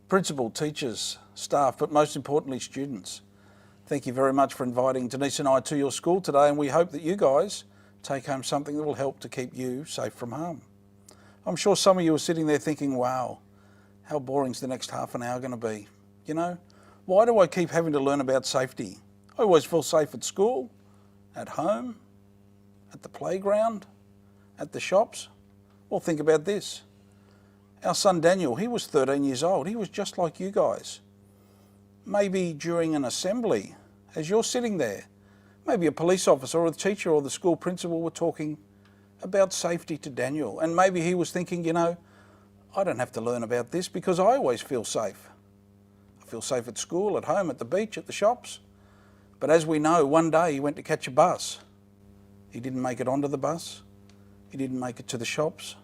Principal, teachers, staff, but most importantly students, thank you very much for inviting Denise and I to your school today, and we hope that you guys take home something that will help to keep you safe from harm. I'm sure some of you are sitting there thinking, wow, how boring's the next half an hour going to be? You know, why do I keep having to learn about safety? I always feel safe at school, at home, at the playground, at the shops. Well, think about this. Our son Daniel, he was 13 years old. He was just like you guys. Maybe during an assembly, as you're sitting there, maybe a police officer or a teacher or the school principal were talking about safety to Daniel. And maybe he was thinking, you know, I don't have to learn about this because I always feel safe. I feel safe at school, at home, at the beach, at the shops. But as we know, one day he went to catch a bus. He didn't make it onto the bus. He didn't make it to the shops.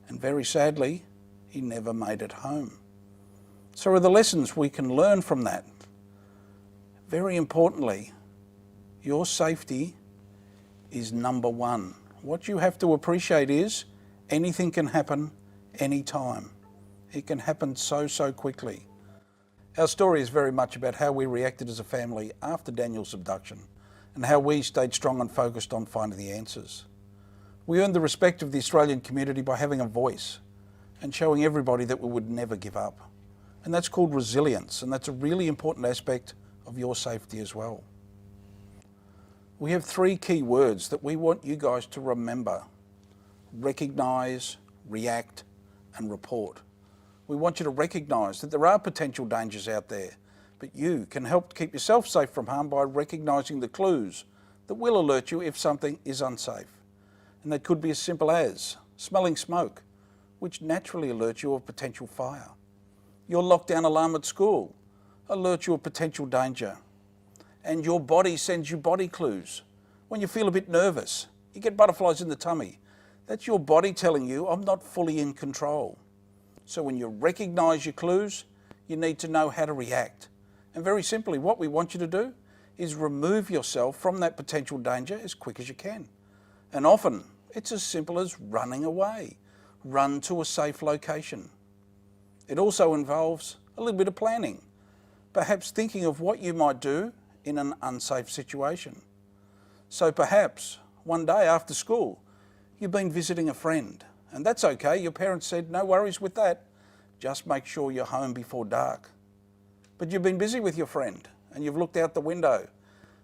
And very sadly, he never made it home. So are the lessons we can learn from that. Very importantly, your safety is number one. What you have to appreciate is anything can happen anytime. It can happen so quickly. Our story is very much about how we reacted as a family after Daniel's abduction and how we stayed strong and focused on finding the answers. We earned the respect of the Australian community by having a voice and showing everybody that we would never give up. And that's called resilience, and that's a really important aspect of your safety as well. We have 3 key words that we want you guys to remember: recognise, react, and report. We want you to recognise that there are potential dangers out there, but you can help keep yourself safe from harm by recognising the clues that will alert you if something is unsafe. And that could be as simple as smelling smoke, which naturally alerts you of potential fire. Your lockdown alarm at school alerts you of potential danger. And your body sends you body clues. When you feel a bit nervous, you get butterflies in the tummy. That's your body telling you, I'm not fully in control. So when you recognise your clues, you need to know how to react. And very simply, what we want you to do is remove yourself from that potential danger as quick as you can. And often, it's as simple as running away. Run to a safe location. It also involves a little bit of planning, perhaps thinking of what you might do in an unsafe situation. So perhaps one day after school, you've been visiting a friend, and that's okay. Your parents said, no worries with that. Just make sure you're home before dark. But you've been busy with your friend and you've looked out the window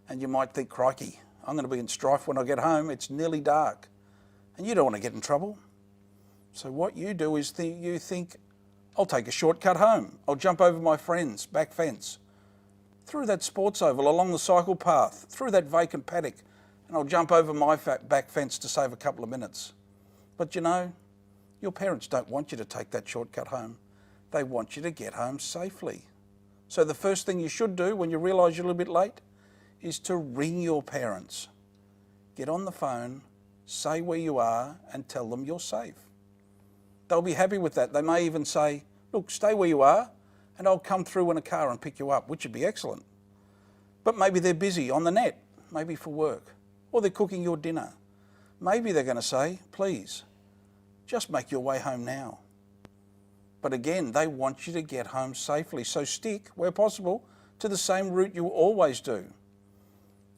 and you might think, crikey, I'm going to be in strife when I get home. It's nearly dark and you don't want to get in trouble. So what you do is you think, I'll take a shortcut home. I'll jump over my friend's back fence, through that sports oval, along the cycle path, through that vacant paddock, and I'll jump over my back fence to save a couple of minutes. But you know, your parents don't want you to take that shortcut home. They want you to get home safely. So the first thing you should do when you realise you're a little bit late is to ring your parents. Get on the phone, say where you are, and tell them you're safe. They'll be happy with that. They may even say, look, stay where you are and I'll come through in a car and pick you up, which would be excellent. But maybe they're busy on the net, maybe for work, or they're cooking your dinner. Maybe they're going to say, please, just make your way home now. But again, they want you to get home safely, so stick, where possible, to the same route you always do.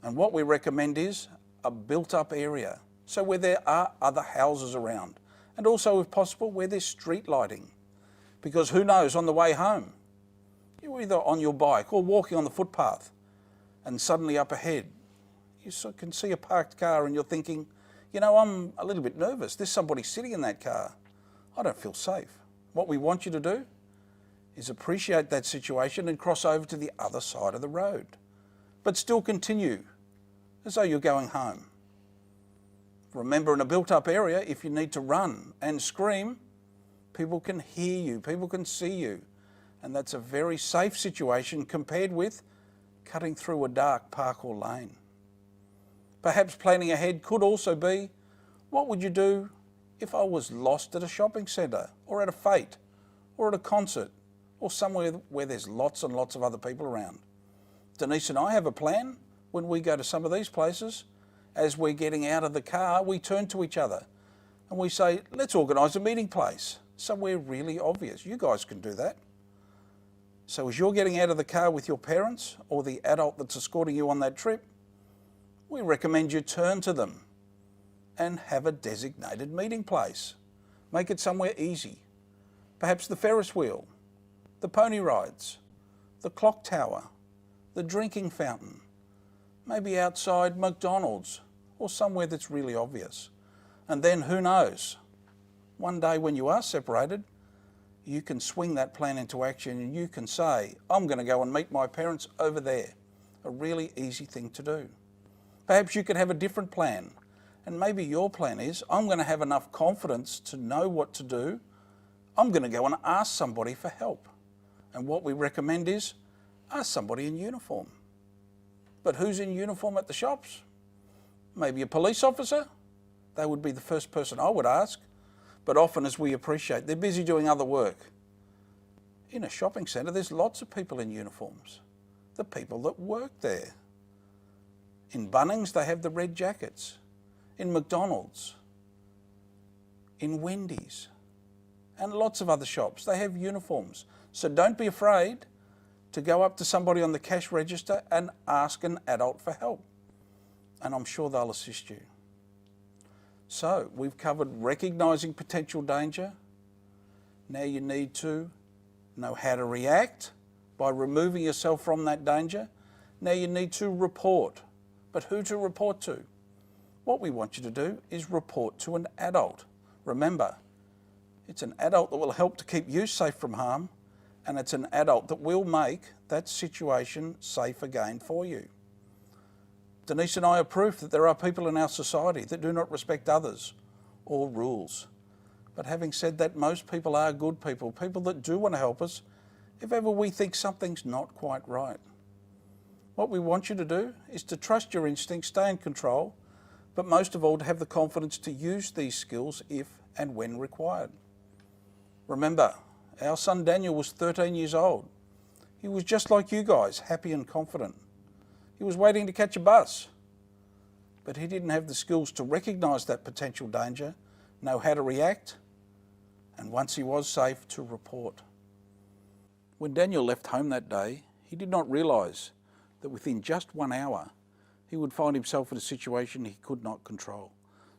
And what we recommend is a built-up area, so where there are other houses around, and also, if possible, where there's street lighting. Because who knows, on the way home, you're either on your bike or walking on the footpath, and suddenly up ahead, you can see a parked car and you're thinking, you know, I'm a little bit nervous. There's somebody sitting in that car. I don't feel safe. What we want you to do is appreciate that situation and cross over to the other side of the road, but still continue as though you're going home. Remember, in a built-up area, if you need to run and scream, people can hear you, people can see you, and that's a very safe situation compared with cutting through a dark park or lane. Perhaps planning ahead could also be, what would you do if I was lost at a shopping centre or at a fete or at a concert or somewhere where there's lots and lots of other people around? Denise and I have a plan. When we go to some of these places, as we're getting out of the car, we turn to each other and we say, let's organise a meeting place, somewhere really obvious. You guys can do that. So as you're getting out of the car with your parents or the adult that's escorting you on that trip, we recommend you turn to them and have a designated meeting place. Make it somewhere easy. Perhaps the Ferris wheel, the pony rides, the clock tower, the drinking fountain, maybe outside McDonald's or somewhere that's really obvious. And then who knows, one day when you are separated, you can swing that plan into action and you can say, I'm going to go and meet my parents over there. A really easy thing to do. Perhaps you could have a different plan. And maybe your plan is, I'm going to have enough confidence to know what to do. I'm going to go and ask somebody for help. And what we recommend is, ask somebody in uniform. But who's in uniform at the shops? Maybe a police officer? They would be the first person I would ask. But often, as we appreciate, they're busy doing other work. In a shopping centre, there's lots of people in uniforms. The people that work there. In Bunnings, they have the red jackets. In McDonald's. In Wendy's. And lots of other shops, they have uniforms. So don't be afraid to go up to somebody on the cash register and ask an adult for help. And I'm sure they'll assist you. So we've covered recognising potential danger. Now you need to know how to react by removing yourself from that danger. Now you need to report. But who to report to? What we want you to do is report to an adult. Remember, it's an adult that will help to keep you safe from harm, and it's an adult that will make that situation safe again for you. Denise and I are proof that there are people in our society that do not respect others or rules. But having said that, most people are good people, people that do want to help us if ever we think something's not quite right. What we want you to do is to trust your instincts, stay in control, but most of all to have the confidence to use these skills if and when required. Remember, our son Daniel was 13 years old. He was just like you guys, happy and confident. He was waiting to catch a bus, but he didn't have the skills to recognise that potential danger, know how to react, and once he was safe, to report. When Daniel left home that day, he did not realise that within just 1 hour, he would find himself in a situation he could not control.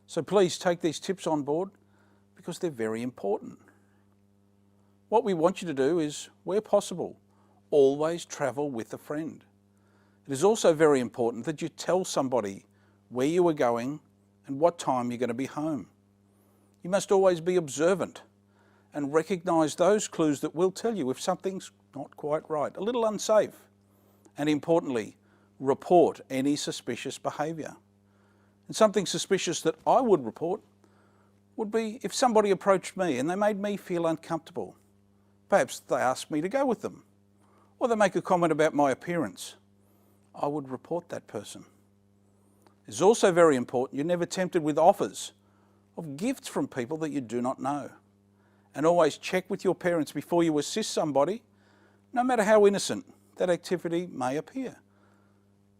So please take these tips on board because they're very important. What we want you to do is, where possible, always travel with a friend. It is also very important that you tell somebody where you are going and what time you're going to be home. You must always be observant and recognise those clues that will tell you if something's not quite right, a little unsafe. And importantly, report any suspicious behaviour. And something suspicious that I would report would be if somebody approached me and they made me feel uncomfortable. Perhaps they asked me to go with them, or they make a comment about my appearance. I would report that person. It's also very important you're never tempted with offers of gifts from people that you do not know. And always check with your parents before you assist somebody, no matter how innocent that activity may appear.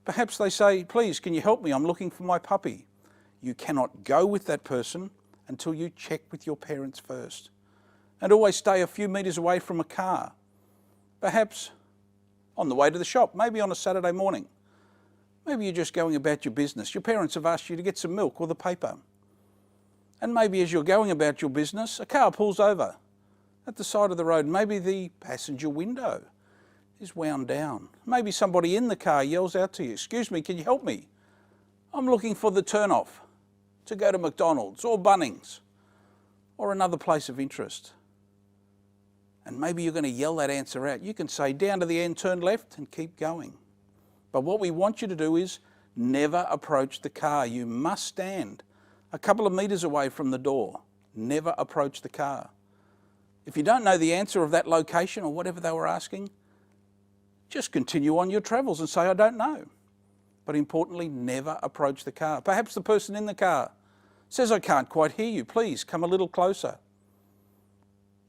Perhaps they say, please, can you help me? I'm looking for my puppy. You cannot go with that person until you check with your parents first. And always stay a few metres away from a car. Perhaps on the way to the shop, maybe on a Saturday morning. Maybe you're just going about your business. Your parents have asked you to get some milk or the paper. And maybe as you're going about your business, a car pulls over at the side of the road. Maybe the passenger window is wound down. Maybe somebody in the car yells out to you, excuse me, can you help me? I'm looking for the turn-off to go to McDonald's or Bunnings or another place of interest. And maybe you're going to yell that answer out. You can say, down to the end, turn left and keep going. But what we want you to do is never approach the car. You must stand a couple of metres away from the door. Never approach the car. If you don't know the answer of that location or whatever they were asking, just continue on your travels and say, I don't know. But importantly, never approach the car. Perhaps the person in the car says, I can't quite hear you. Please come a little closer.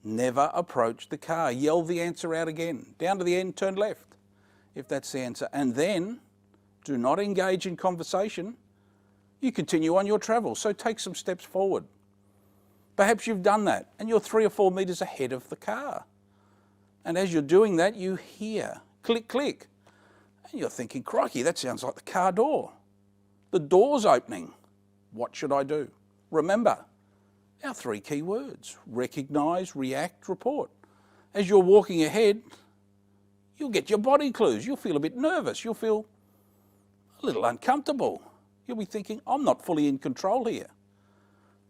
Never approach the car. Yell the answer out again. Down to the end, turn left, if that's the answer. And then do not engage in conversation. You continue on your travel, so take some steps forward. Perhaps you've done that and you're 3 or 4 metres ahead of the car. And as you're doing that, you hear click, click. And you're thinking, crikey, that sounds like the car door. The door's opening. What should I do? Remember our 3 key words: recognise, react, report. As you're walking ahead, you'll get your body clues. You'll feel a bit nervous. You'll feel a little uncomfortable. You'll be thinking, I'm not fully in control here.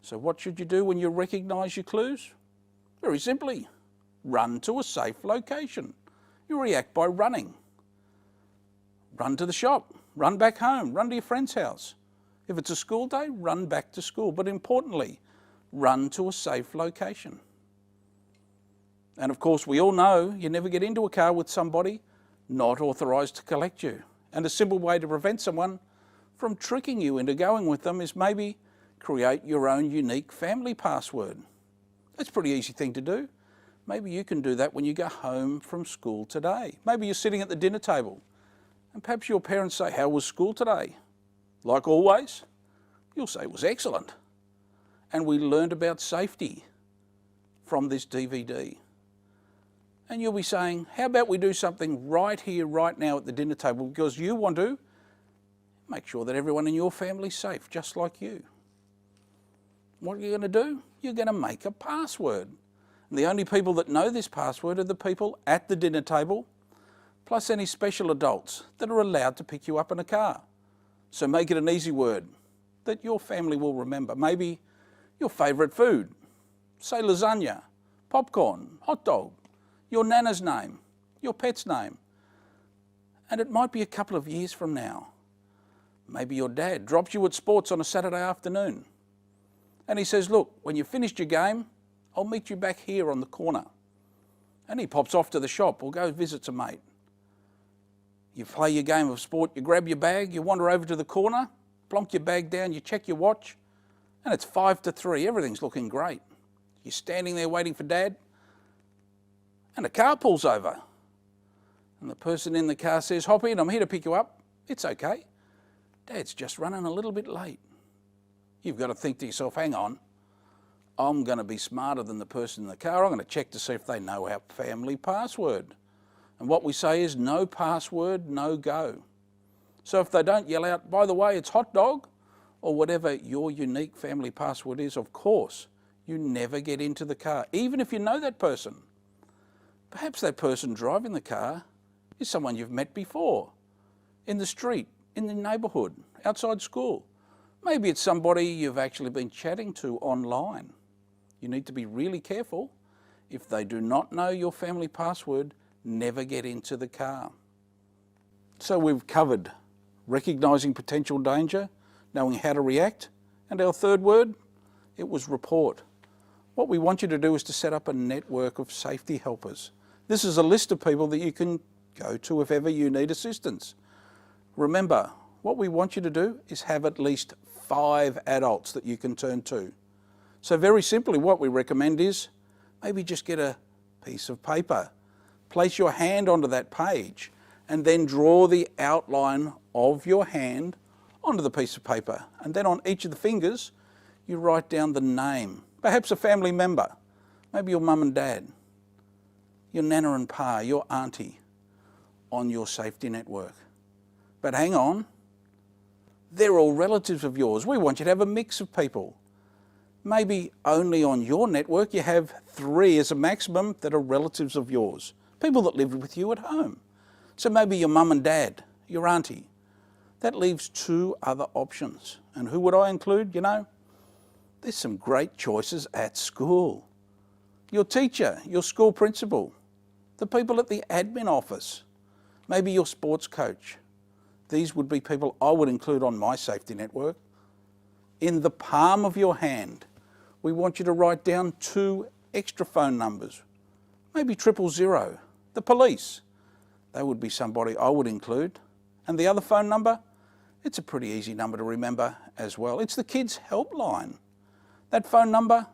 So what should you do when you recognise your clues? Very simply, run to a safe location. You react by running. Run to the shop, run back home, run to your friend's house. If it's a school day, run back to school. But importantly, run to a safe location. And of course, we all know you never get into a car with somebody not authorised to collect you. And a simple way to prevent someone from tricking you into going with them is maybe create your own unique family password. That's a pretty easy thing to do. Maybe you can do that when you go home from school today. Maybe you're sitting at the dinner table and perhaps your parents say, how was school today? Like always, you'll say it was excellent. And we learned about safety from this DVD. And you'll be saying, how about we do something right here, right now at the dinner table, because you want to make sure that everyone in your family's safe, just like you. What are you going to do? You're going to make a password. And the only people that know this password are the people at the dinner table, plus any special adults that are allowed to pick you up in a car. So make it an easy word that your family will remember. Maybe your favourite food, say lasagna, popcorn, hot dog, your nana's name, your pet's name. And it might be a couple of years from now. Maybe your dad drops you at sports on a Saturday afternoon and he says, look, when you've finished your game, I'll meet you back here on the corner. And he pops off to the shop or goes visits a mate. You play your game of sport, you grab your bag, you wander over to the corner, plonk your bag down, you check your watch, and it's 5 to 3, everything's looking great. You're standing there waiting for Dad, and a car pulls over. And the person in the car says, hop in, I'm here to pick you up. It's okay. Dad's just running a little bit late. You've got to think to yourself, hang on, I'm going to be smarter than the person in the car. I'm going to check to see if they know our family password. And what we say is no password, no go. So if they don't yell out, by the way, it's hot dog, or whatever your unique family password is, of course, you never get into the car, even if you know that person. Perhaps that person driving the car is someone you've met before, in the street, in the neighbourhood, outside school. Maybe it's somebody you've actually been chatting to online. You need to be really careful. If they do not know your family password, never get into the car. So we've covered recognising potential danger, knowing how to react, and our third word, it was report. What we want you to do is to set up a network of safety helpers. This is a list of people that you can go to if ever you need assistance. Remember, what we want you to do is have at least 5 adults that you can turn to. So very simply, what we recommend is maybe just get a piece of paper, place your hand onto that page, and then draw the outline of your hand onto the piece of paper. And then on each of the fingers, you write down the name, perhaps a family member, maybe your mum and dad, your nana and pa, your auntie, on your safety network. But hang on, they're all relatives of yours. We want you to have a mix of people. Maybe only on your network you have 3 as a maximum that are relatives of yours, people that live with you at home. So maybe your mum and dad, your auntie. That leaves 2 other options. And who would I include? You know, there's some great choices at school. Your teacher, your school principal, the people at the admin office, maybe your sports coach. These would be people I would include on my safety network. In the palm of your hand, we want you to write down 2 extra phone numbers, maybe 000, the police. They would be somebody I would include. And the other phone number, it's a pretty easy number to remember as well. It's the kids' helpline. That phone number,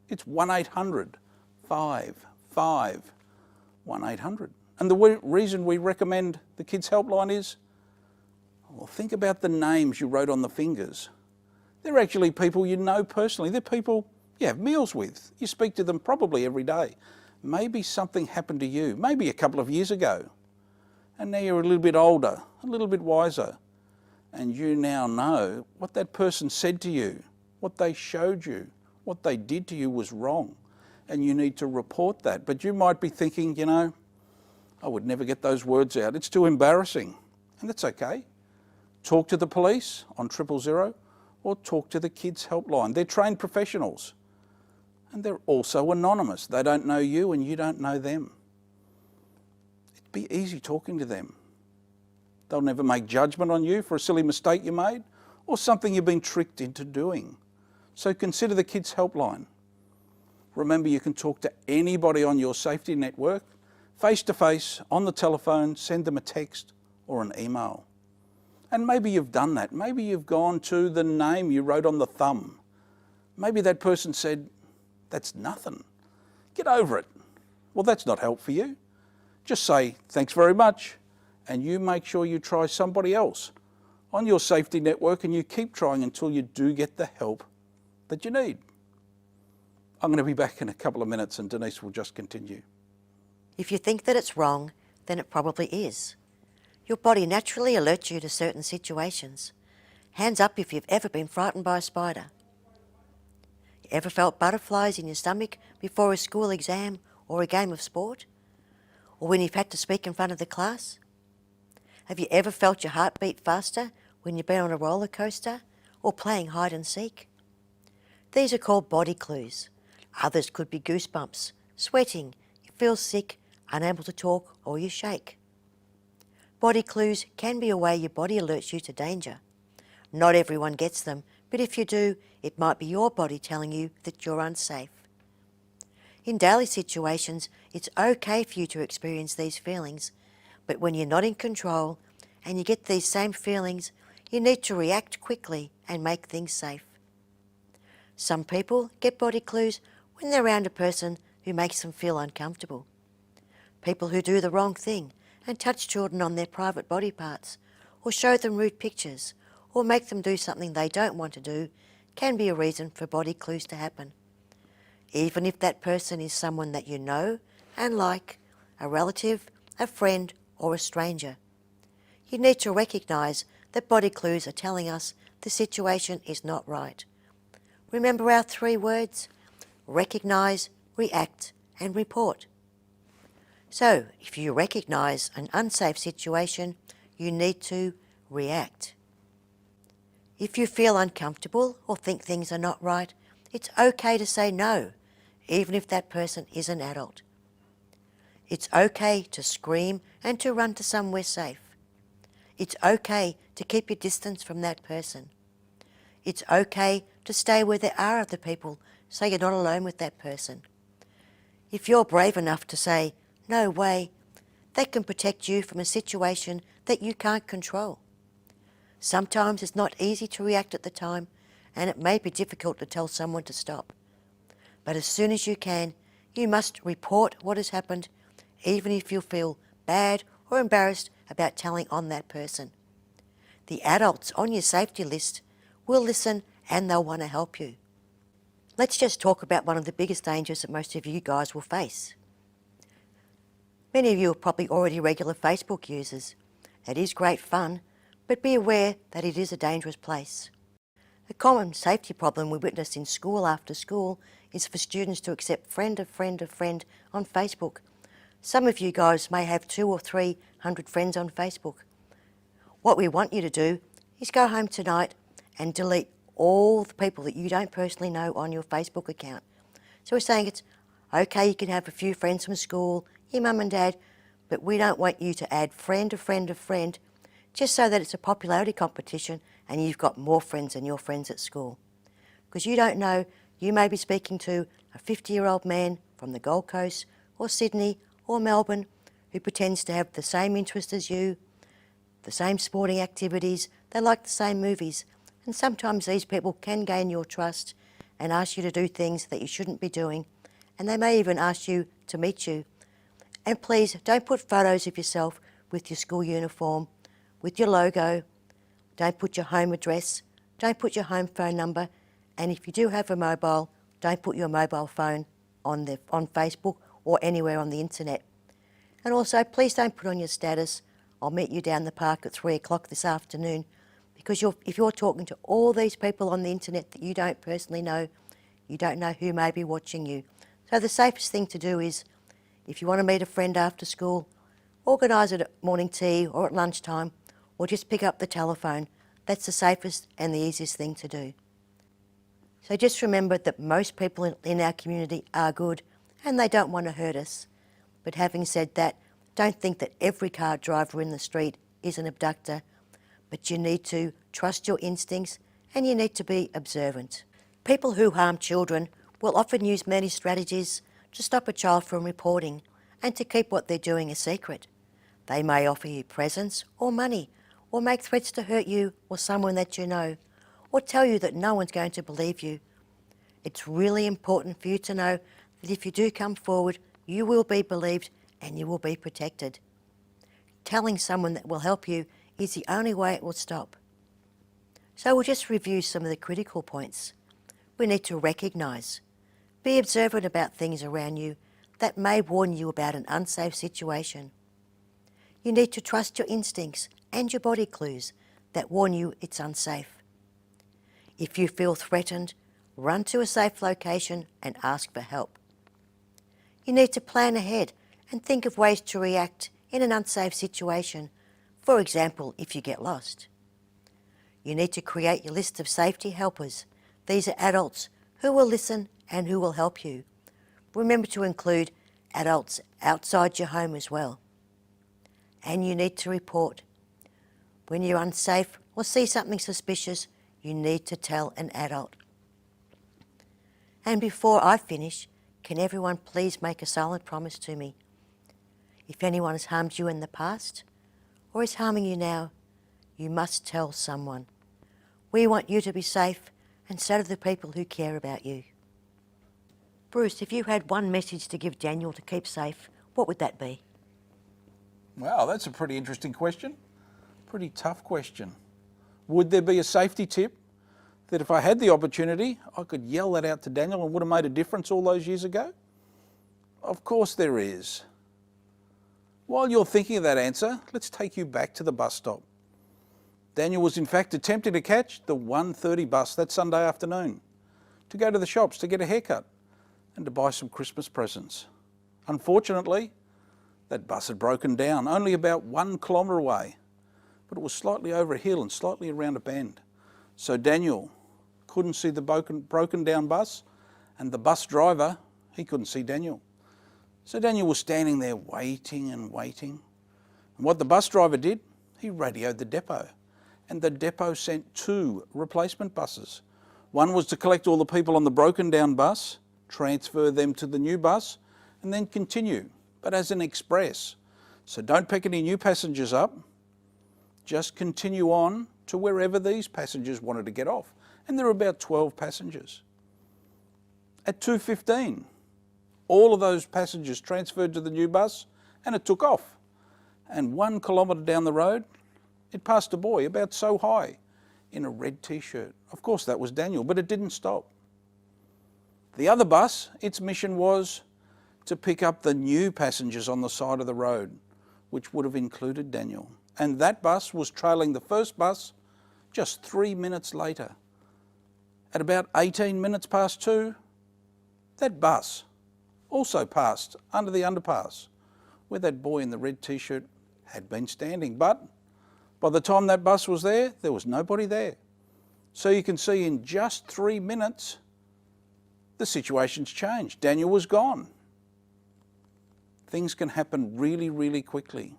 it's 1-800-55-1800. And the reason we recommend the kids' helpline is, well, think about the names you wrote on the fingers. They're actually people you know personally. They're people you have meals with. You speak to them probably every day. Maybe something happened to you, maybe a couple of years ago, and now you're a little bit older, a little bit wiser, and you now know what that person said to you, what they showed you, what they did to you was wrong, and you need to report that. But you might be thinking, you know, I would never get those words out. It's too embarrassing, and that's okay. Talk to the police on 000 or talk to the kids' helpline. They're trained professionals, and they're also anonymous. They don't know you and you don't know them. It'd be easy talking to them. They'll never make judgment on you for a silly mistake you made or something you've been tricked into doing. So consider the kids' helpline. Remember, you can talk to anybody on your safety network, face to face, on the telephone, send them a text or an email. And maybe you've done that. Maybe you've gone to the name you wrote on the thumb. Maybe that person said, "That's nothing. Get over it." Well, that's not help for you. Just say, "Thanks very much," and you make sure you try somebody else on your safety network, and you keep trying until you do get the help that you need. I'm going to be back in a couple of minutes and Denise will just continue. If you think that it's wrong, then it probably is. Your body naturally alerts you to certain situations. Hands up if you've ever been frightened by a spider. You ever felt butterflies in your stomach before a school exam or a game of sport? Or when you've had to speak in front of the class? Have you ever felt your heart beat faster when you've been on a roller coaster or playing hide and seek? These are called body clues. Others could be goosebumps, sweating, you feel sick, unable to talk, or you shake. Body clues can be a way your body alerts you to danger. Not everyone gets them, but if you do, it might be your body telling you that you're unsafe. In daily situations, it's okay for you to experience these feelings, but when you're not in control and you get these same feelings, you need to react quickly and make things safe. Some people get body clues when they're around a person who makes them feel uncomfortable. People who do the wrong thing and touch children on their private body parts, or show them rude pictures, or make them do something they don't want to do, can be a reason for body clues to happen. Even if that person is someone that you know and like, a relative, a friend, or a stranger. You need to recognise that body clues are telling us the situation is not right. Remember our 3 words? Recognise, react, and report. So, if you recognise an unsafe situation, you need to react. If you feel uncomfortable or think things are not right, it's okay to say no, even if that person is an adult. It's okay to scream and to run to somewhere safe. It's okay to keep your distance from that person. It's okay to stay where there are other people so you're not alone with that person. If you're brave enough to say, "No way," that can protect you from a situation that you can't control. Sometimes it's not easy to react at the time, and it may be difficult to tell someone to stop. But as soon as you can, you must report what has happened, even if you feel bad or embarrassed about telling on that person. The adults on your safety list will listen and they'll want to help you. Let's just talk about one of the biggest dangers that most of you guys will face. Many of you are probably already regular Facebook users. It is great fun, but be aware that it is a dangerous place. A common safety problem we witness in school after school is for students to accept friend of friend of friend on Facebook. Some of you guys may have 200 or 300 friends on Facebook. What we want you to do is go home tonight and delete all the people that you don't personally know on your Facebook account. So we're saying it's okay, you can have a few friends from school, your mum and dad, but we don't want you to add friend of friend of friend just so that it's a popularity competition and you've got more friends than your friends at school. Because you don't know, you may be speaking to a 50-year-old man from the Gold Coast or Sydney or Melbourne who pretends to have the same interest as you, the same sporting activities, they like the same movies, and sometimes these people can gain your trust and ask you to do things that you shouldn't be doing, and they may even ask you to meet you. And please don't put photos of yourself with your school uniform, with your logo, don't put your home address, don't put your home phone number, and if you do have a mobile, don't put your mobile phone on Facebook or anywhere on the internet. And also, please don't put on your status, "I'll meet you down the park at 3 o'clock this afternoon," because if you're talking to all these people on the internet that you don't personally know, you don't know who may be watching you. So the safest thing to do is, if you want to meet a friend after school, organise it at morning tea or at lunchtime, or just pick up the telephone. That's the safest and the easiest thing to do. So just remember that most people in our community are good and they don't want to hurt us. But having said that, don't think that every car driver in the street is an abductor, but you need to trust your instincts and you need to be observant. People who harm children will often use many strategies to stop a child from reporting and to keep what they're doing a secret. They may offer you presents or money, or make threats to hurt you or someone that you know, or tell you that no one's going to believe you. It's really important for you to know that if you do come forward, you will be believed and you will be protected. Telling someone that will help you is the only way it will stop. So we'll just review some of the critical points. We need to recognise, be observant about things around you that may warn you about an unsafe situation. You need to trust your instincts and your body clues that warn you it's unsafe. If you feel threatened, run to a safe location and ask for help. You need to plan ahead and think of ways to react in an unsafe situation, for example, if you get lost. You need to create your list of safety helpers. These are adults who will listen and who will help you. Remember to include adults outside your home as well. And you need to report. When you're unsafe or see something suspicious, you need to tell an adult. And before I finish, can everyone please make a silent promise to me? If anyone has harmed you in the past or is harming you now, you must tell someone. We want you to be safe, and so do the people who care about you. Bruce, if you had one message to give Daniel to keep safe, what would that be? Wow, that's a pretty interesting question. Pretty tough question. Would there be a safety tip that if I had the opportunity, I could yell that out to Daniel and would have made a difference all those years ago? Of course there is. While you're thinking of that answer, let's take you back to the bus stop. Daniel was in fact attempting to catch the 1:30 bus that Sunday afternoon to go to the shops to get a haircut and to buy some Christmas presents. Unfortunately, that bus had broken down only about 1 kilometre away, but it was slightly over a hill and slightly around a bend. So Daniel couldn't see the broken down bus, and the bus driver, he couldn't see Daniel. So Daniel was standing there waiting and waiting. And what the bus driver did, he radioed the depot. And the depot sent 2 replacement buses. One was to collect all the people on the broken down bus, transfer them to the new bus, and then continue, but as an express. So don't pick any new passengers up. Just continue on to wherever these passengers wanted to get off. And there were about 12 passengers. At 2:15, all of those passengers transferred to the new bus and it took off. And 1 kilometre down the road, it passed a boy about so high in a red t-shirt. Of course that was Daniel, but it didn't stop. The other bus, its mission was to pick up the new passengers on the side of the road, which would have included Daniel. And that bus was trailing the first bus just 3 minutes later. At about 18 minutes past 2, that bus also passed under the underpass where that boy in the red t-shirt had been standing. But by the time that bus was there was nobody there. So you can see in just 3 minutes, the situation's changed. Daniel was gone. Things can happen really, really quickly.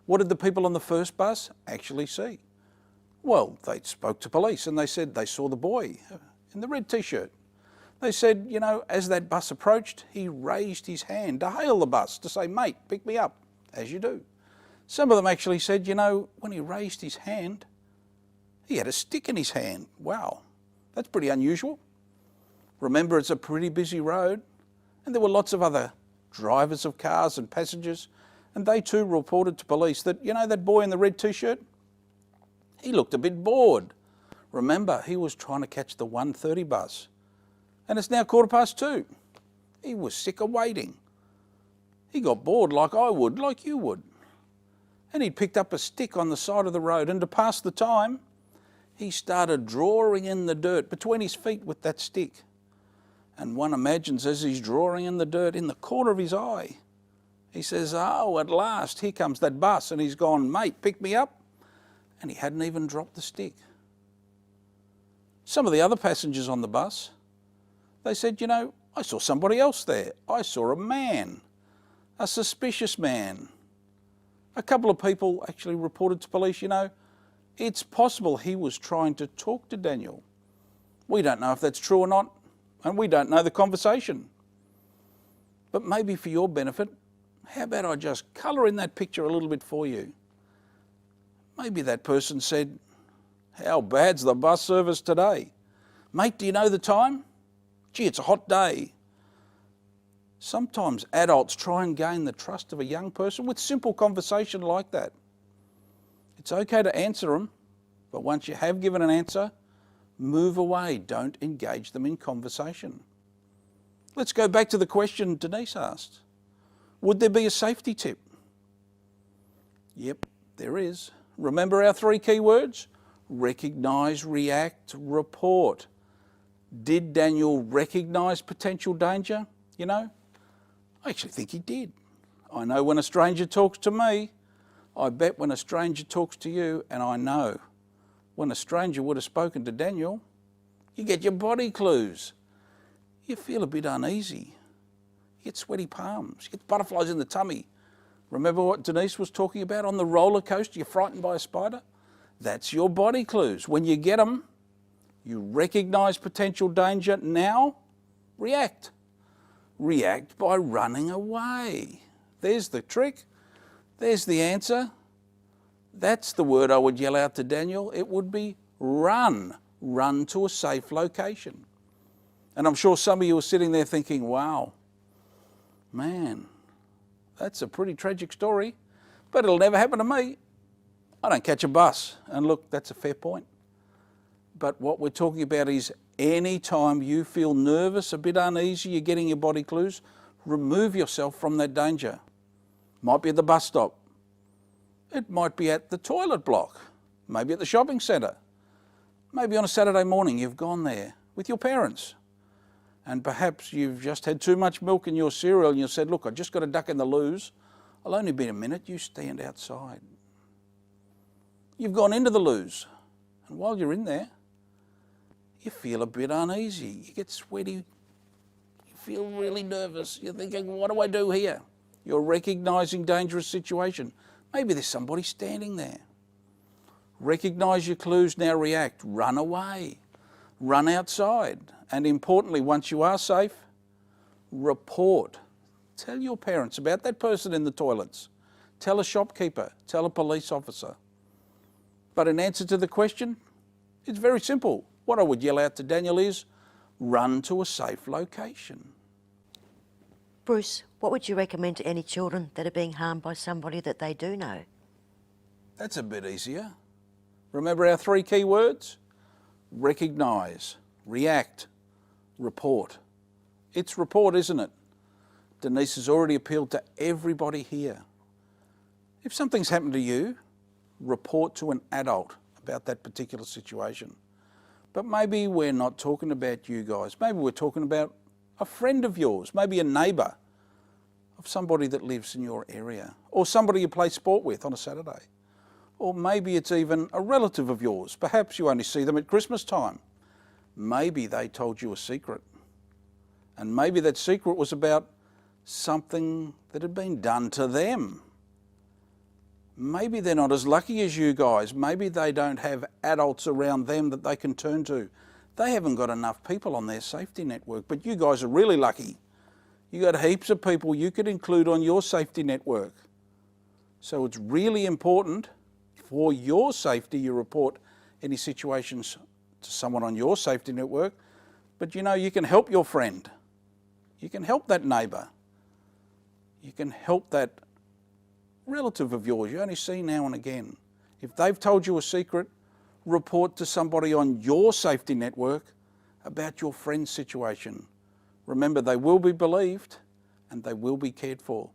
What did the people on the first bus actually see? Well, they spoke to police and they said they saw the boy in the red t-shirt. They said, you know, as that bus approached, he raised his hand to hail the bus, to say, "Mate, pick me up," as you do. Some of them actually said, you know, when he raised his hand, he had a stick in his hand. Wow, that's pretty unusual. Remember, it's a pretty busy road, and there were lots of other drivers of cars and passengers, and they too reported to police that, you know, that boy in the red t-shirt, he looked a bit bored. Remember, he was trying to catch the 1:30 bus, and it's now 2:15. He was sick of waiting. He got bored like I would, like you would. And he picked up a stick on the side of the road, and to pass the time, he started drawing in the dirt between his feet with that stick. And one imagines as he's drawing in the dirt, in the corner of his eye, he says, oh, at last, here comes that bus. And he's gone, mate, pick me up. And he hadn't even dropped the stick. Some of the other passengers on the bus, they said, you know, I saw somebody else there. I saw a man, a suspicious man. A couple of people actually reported to police, you know, it's possible he was trying to talk to Daniel. We don't know if that's true or not, and we don't know the conversation. But maybe for your benefit, how about I just colour in that picture a little bit for you? Maybe that person said, how bad's the bus service today? Mate, do you know the time? Gee, it's a hot day. Sometimes adults try and gain the trust of a young person with simple conversation like that. It's okay to answer them, but once you have given an answer, move away. Don't engage them in conversation. Let's go back to the question Denise asked. Would there be a safety tip? Yep, there is. Remember our 3 key words? Recognise, react, report. Did Daniel recognise potential danger? You know, I actually think he did. I know when a stranger talks to me, I bet when a stranger talks to you, and I know when a stranger would have spoken to Daniel, you get your body clues. You feel a bit uneasy. You get sweaty palms. You get butterflies in the tummy. Remember what Denise was talking about on the roller coaster? You're frightened by a spider? That's your body clues. When you get them, you recognise potential danger. Now, react. React by running away. There's the trick. There's the answer. That's the word I would yell out to Daniel. It would be run. Run to a safe location. And I'm sure some of you are sitting there thinking, wow, man, that's a pretty tragic story, but it'll never happen to me. I don't catch a bus. And look, that's a fair point. But what we're talking about is any time you feel nervous, a bit uneasy, you're getting your body clues, remove yourself from that danger. Might be at the bus stop. It might be at the toilet block. Maybe at the shopping centre. Maybe on a Saturday morning you've gone there with your parents. And perhaps you've just had too much milk in your cereal and you said, look, I just got a duck in the loos. I'll only be a minute. You stand outside. You've gone into the loos. And while you're in there, you feel a bit uneasy. You get sweaty. You feel really nervous. You're thinking, what do I do here? You're recognising dangerous situation. Maybe there's somebody standing there. Recognise your clues, now react. Run away. Run outside. And importantly, once you are safe, report. Tell your parents about that person in the toilets. Tell a shopkeeper. Tell a police officer. But in answer to the question, it's very simple. What I would yell out to Daniel is, run to a safe location. Bruce, what would you recommend to any children that are being harmed by somebody that they do know? That's a bit easier. Remember our 3 key words? Recognise, react, report. It's report, isn't it? Denise has already appealed to everybody here. If something's happened to you, report to an adult about that particular situation. But maybe we're not talking about you guys. Maybe we're talking about a friend of yours, maybe a neighbour of somebody that lives in your area, or somebody you play sport with on a Saturday. Or maybe it's even a relative of yours. Perhaps you only see them at Christmas time. Maybe they told you a secret. And maybe that secret was about something that had been done to them. Maybe they're not as lucky as you guys. Maybe they don't have adults around them that they can turn to. They haven't got enough people on their safety network, but you guys are really lucky. You got heaps of people you could include on your safety network. So it's really important for your safety you report any situations to someone on your safety network. But you know, you can help your friend. You can help that neighbour. You can help that relative of yours you only see now and again. If they've told you a secret, report to somebody on your safety network about your friend's situation. Remember, they will be believed and they will be cared for.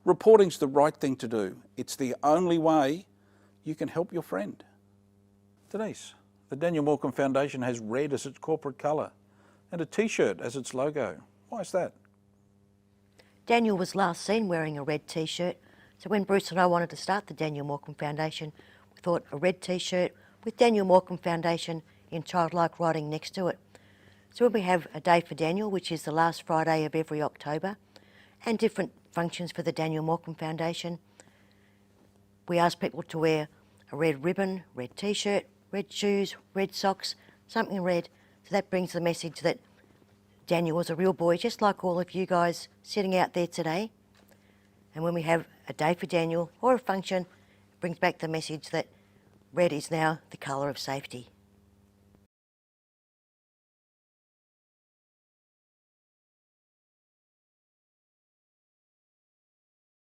Reporting's the right thing to do. It's the only way you can help your friend. Denise, the Daniel Morcombe Foundation has red as its corporate colour and a t-shirt as its logo. Why is that? Daniel was last seen wearing a red t-shirt, so when Bruce and I wanted to start the Daniel Morcombe Foundation, we thought a red t-shirt with Daniel Morcombe Foundation in childlike writing next to it. So when we have a day for Daniel, which is the last Friday of every October, and different functions for the Daniel Morcombe Foundation, we ask people to wear a red ribbon, red t-shirt, red shoes, red socks, something red. So that brings the message that Daniel was a real boy, just like all of you guys sitting out there today. And when we have a day for Daniel or a function, it brings back the message that red is now the colour of safety.